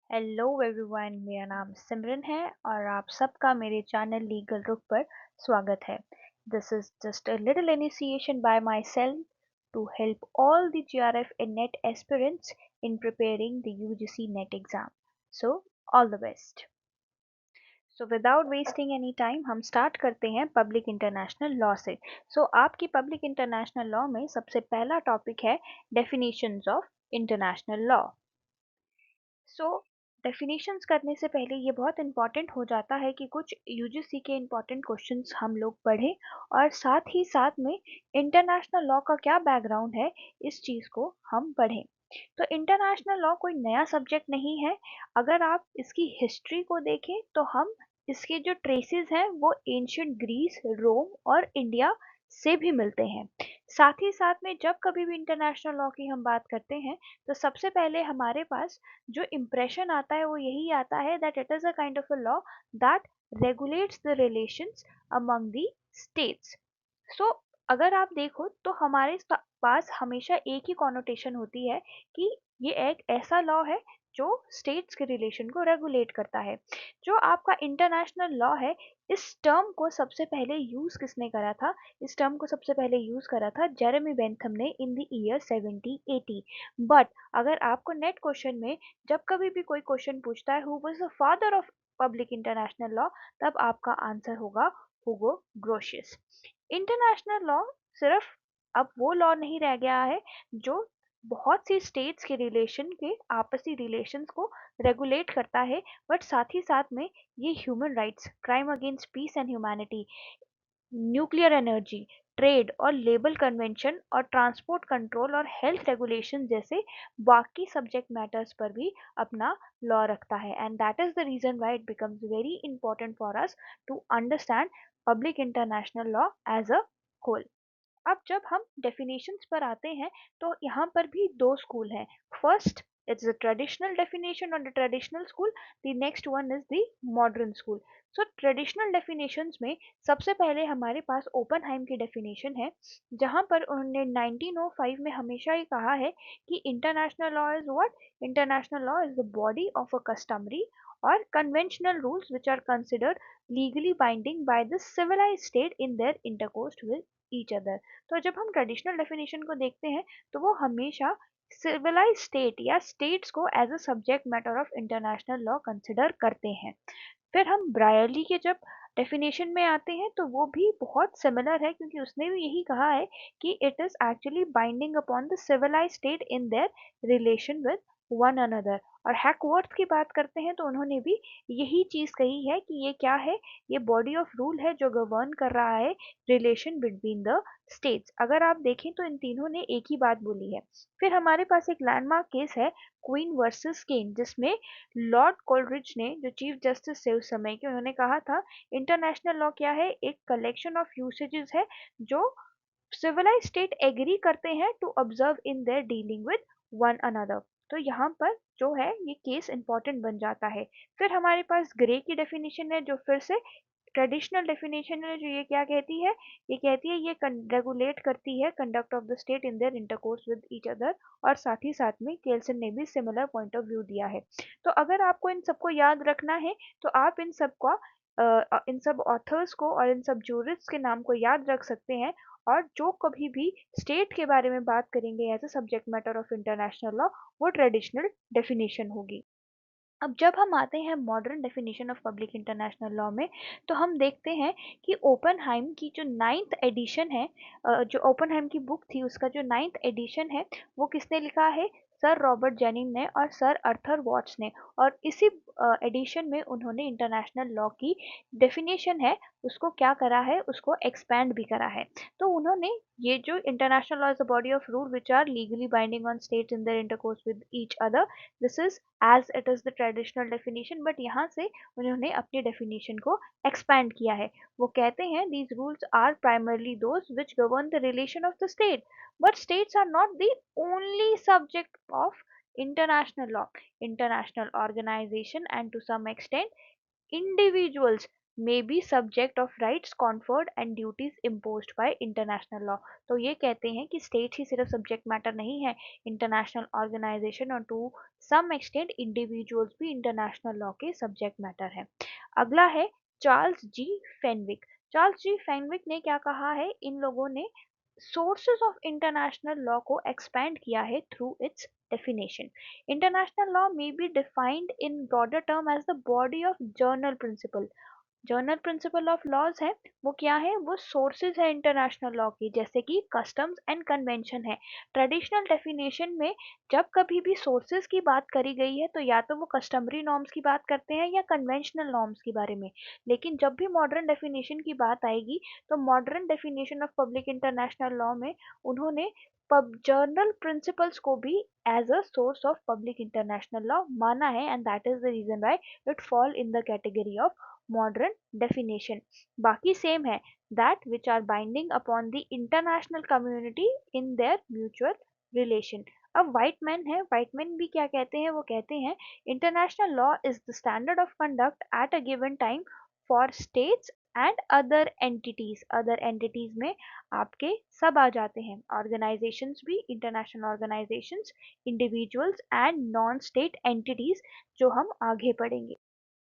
Hello everyone, मेरा नाम सिमरन है और आप सबका मेरे चैनल लीगल रुख पर स्वागत है। This is just a little initiation by myself to help all the JRF and NET aspirants in preparing the UGC NET exam. So all the best. So without wasting any time हम start करते हैं public international law से। आपकी public international law में सबसे पहला topic है definitions of international law. So definitions करने से पहले ये बहुत इंपॉर्टेंट हो जाता है कि कुछ यूजीसी के इंपॉर्टेंट क्वेश्चंस हम लोग पढ़ें और साथ ही साथ में इंटरनेशनल लॉ का क्या बैकग्राउंड है इस चीज़ को हम पढ़ें। तो इंटरनेशनल लॉ कोई नया सब्जेक्ट नहीं है। अगर आप इसकी हिस्ट्री को देखें तो हम इसके जो ट्रेसेस हैं वो एंशियंट ग्रीस, रोम और इंडिया से भी मिलते हैं। साथ ही साथ में जब कभी भी इंटरनेशनल लॉ की हम बात करते हैं तो सबसे पहले हमारे पास जो इम्प्रेशन आता है वो यही आता है that it is a kind of a law that regulates the relations among the states. So अगर आप देखो तो हमारे पास हमेशा एक ही कॉनोटेशन होती है कि ये एक ऐसा लॉ है जो स्टेट्स के रिलेशन को रेगुलेट करता है। जो आपका इंटरनेशनल लॉ है, इस टर्म को सबसे पहले यूज किसने करा था? इस टर्म को सबसे पहले यूज करा था जेरेमी बेंथम ने इन द ईयर 1780। बट अगर आपको नेट क्वेश्चन में जब कभी भी कोई क्वेश्चन पूछता है who was the father of public international law, तब आपका आंसर होगा हुगो ग्रोशियस। इंटरनेशनल लॉ सिर्फ अब वो लॉ नहीं रह गया है जो बहुत सी स्टेट्स के रिलेशन के आपसी रिलेशंस को रेगुलेट करता है, बट साथ ही साथ में ये human rights, crime against peace and humanity, nuclear energy, trade और लेबर कन्वेंशन और ट्रांसपोर्ट कंट्रोल और हेल्थ रेगुलेशन जैसे बाकी सब्जेक्ट मैटर्स पर भी अपना लॉ रखता है। And that is the reason why it becomes very important for us to understand public international law as a whole. अब जब हम डेफिनेशंस पर आते हैं तो यहाँ पर भी दो स्कूल हैं। First, it's the traditional definition और the traditional school. The next one is the modern school. So traditional definitions में सबसे पहले हमारे पास ओपनहाइम की डेफिनेशन है, जहाँ पर उन्होंने 1905 में हमेशा ही कहा है कि international law is what? International law is the body of a customary और conventional rules which are considered legally binding by the civilized state in their intercourse with each other। तो जब हम ट्रेडिशनल डेफिनेशन को देखते हैं तो वो हमेशा सिविलाइज स्टेट या स्टेट्स को as a subject matter of international law consider करते हैं। फिर हम ब्रायरली के जब डेफिनेशन में आते हैं तो वो भी बहुत सिमिलर है, क्योंकि उसने भी यही कहा है कि it is actually binding upon the civilize state in their relation with one another. और हैकवर्थ की बात करते हैं तो उन्होंने भी यही चीज कही है कि ये क्या है? ये बॉडी ऑफ रूल है जो गवर्न कर रहा है रिलेशन बिटवीन द स्टेट्स। अगर आप देखें तो इन तीनों ने एक ही बात बोली है। फिर हमारे पास एक लैंडमार्क केस है क्वीन वर्सेस केन, जिसमें लॉर्ड कोलरिज ने, जो चीफ जस्टिस थे उस समय के, उन्होंने कहा था इंटरनेशनल लॉ क्या है? एक कलेक्शन ऑफ यूसेजेस है जो सिविलाइज स्टेट एग्री करते हैं to observe in their dealing with one another. तो यहाँ पर जो है ये केस इंपॉर्टेंट बन जाता है। फिर हमारे पास ग्रे की डेफिनेशन है जो फिर से ट्रेडिशनल डेफिनेशन है, जो ये क्या कहती है? ये कहती है ये रेगुलेट करती है conduct of the state in their intercourse with each other. और साथ ही साथ में केल्सन ने भी सिमिलर पॉइंट ऑफ व्यू दिया है। तो अगर आपको इन सबको याद रखना है तो आप इन सब का इन सब ऑथर्स को और इन सब जूरिस्ट के नाम को याद रख सकते हैं। और जो कभी भी स्टेट के बारे में बात करेंगे as a subject matter of international law, वो ट्रेडिशनल डेफिनेशन होगी। अब जब हम आते हैं modern definition of public international law में, तो हम देखते हैं कि ओपनहाइम की जो 9th एडिशन है, जो ओपनहाइम की बुक थी उसका जो 9th एडिशन है, वो किसने लिखा है? सर रॉबर्ट जेनिंग ने और सर अर्थर वॉट्स ने। और इसी एडिशन में उन्होंने इंटरनेशनल लॉ की डेफिनेशन है उसको क्या करा है? उसको एक्सपैंड भी करा है। तो उन्होंने ये जो international law is a body of rule which are legally binding on states in their intercourse with each other, this is as it is the traditional definition. But यहाँ से उन्होंने अपनी डेफिनेशन को एक्सपैंड किया है। वो कहते हैं these rules are primarily those which govern the relation of the state, but states are not the only subject of international law. International organization and to some extent individuals may be subject of rights conferred and duties imposed by international law। तो ये कहते हैं कि state ही सिर्फ subject matter नहीं है, international organisation और to some extent individuals भी इंटरनेशनल लॉ के सब्जेक्ट मैटर है। अगला है चार्ल्स जी फेनविक। चार्ल्स जी फेनविक ने क्या कहा है, इन लोगों ने सोर्सेस ऑफ इंटरनेशनल लॉ को एक्सपैंड किया है through it's definition। International law may be defined in broader term as the body of general principle। General principle of laws है वो क्या है, वो सोर्सेज है इंटरनेशनल लॉ की, जैसे कि कस्टम्स एंड कन्वेंशन है। ट्रेडिशनल डेफिनेशन में जब कभी भी सोर्सेज की बात करी गई है तो या तो वो कस्टमरी नॉर्म्स की बात करते हैं या कन्वेंशनल नॉर्म्स के बारे में। लेकिन जब भी मॉडर्न डेफिनेशन की बात आएगी तो modern definition of public international law में उन्होंने जर्नल प्रिंसिपल्स को भी as a source of public international law माना है, and that is the reason why it fall in the category of modern definition. बाकी सेम है, that which are binding upon the international community in their mutual relation. अब Whiteman है, Whiteman भी क्या कहते हैं, वो कहते हैं international law is the standard of conduct at a given time for states and other entities. Other entities में आपके सब आ जाते हैं, ऑर्गेनाइजेशंस भी, international organisations, individuals and non state entities, जो हम आगे पढ़ेंगे।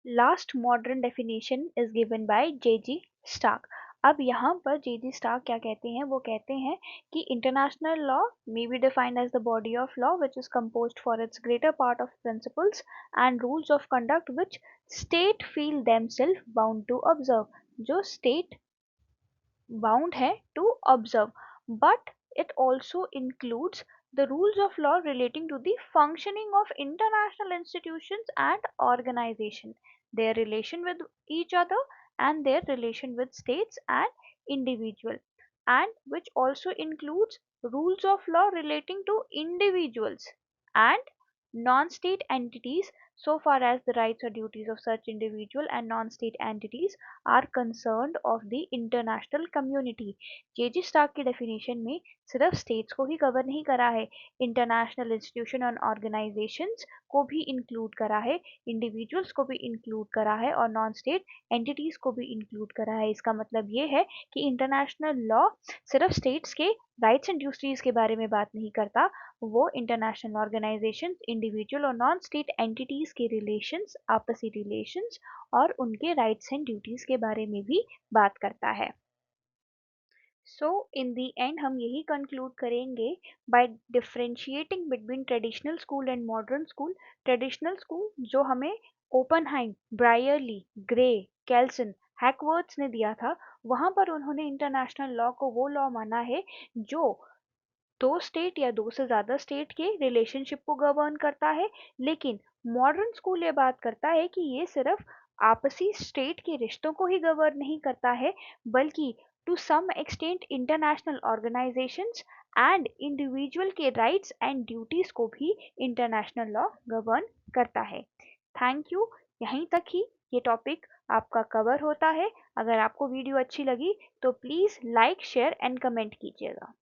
Last modern definition is given by J G. Starke. अब यहाँ पर जे.जी. स्टार्क क्या कहते हैं, वो कहते हैं कि international law may be defined as the body of law which is composed for its greater part of principles and rules of conduct which state feel themselves bound to observe. जो state bound है to observe, but it also includes the rules of law relating to the functioning of international institutions and organization, their relation with each other and their relation with states and individual, and which also includes rules of law relating to individuals and non-state entities so far as the rights or duties of such individual and non-state entities are concerned of the international community। J G. Starke की definition में सिर्फ states को ही cover नहीं करा है, international institution और organisations को भी इंक्लूड करा है, इंडिविजुअल्स को भी इंक्लूड करा है और नॉन स्टेट एंटिटीज को भी इंक्लूड करा है। इसका मतलब ये है कि इंटरनेशनल लॉ सिर्फ स्टेट्स के राइट्स एंड ड्यूटीज के बारे में बात नहीं करता, वो इंटरनेशनल ऑर्गेनाइजेशंस, इंडिविजुअल और नॉन स्टेट एंटिटीज के रिलेशंस, आपसी रिलेशंस और उनके राइट्स एंड ड्यूटीज के बारे में भी बात करता है। सो इन दी एंड हम यही कंक्लूड करेंगे by differentiating between traditional school and modern school. Traditional school जो हमें ओपनहाइम, ब्रायरली, ग्रे, केल्सन, हैकवर्ड्स ने दिया था, वहां पर उन्होंने इंटरनेशनल लॉ को वो लॉ माना है जो दो स्टेट या दो से ज़्यादा स्टेट के रिलेशनशिप को गवर्न करता है। लेकिन मॉडर्न स्कूल ये बात करता है कि ये सिर्फ आपसी स्टेट के रिश्तों को ही गवर्न नहीं करता है, बल्कि to some extent international organisations and individual के राइट्स एंड ड्यूटीज को भी इंटरनेशनल लॉ गवर्न करता है। Thank you. यहीं तक ही ये टॉपिक आपका कवर होता है। अगर आपको वीडियो अच्छी लगी तो please like, share and comment कीजिएगा।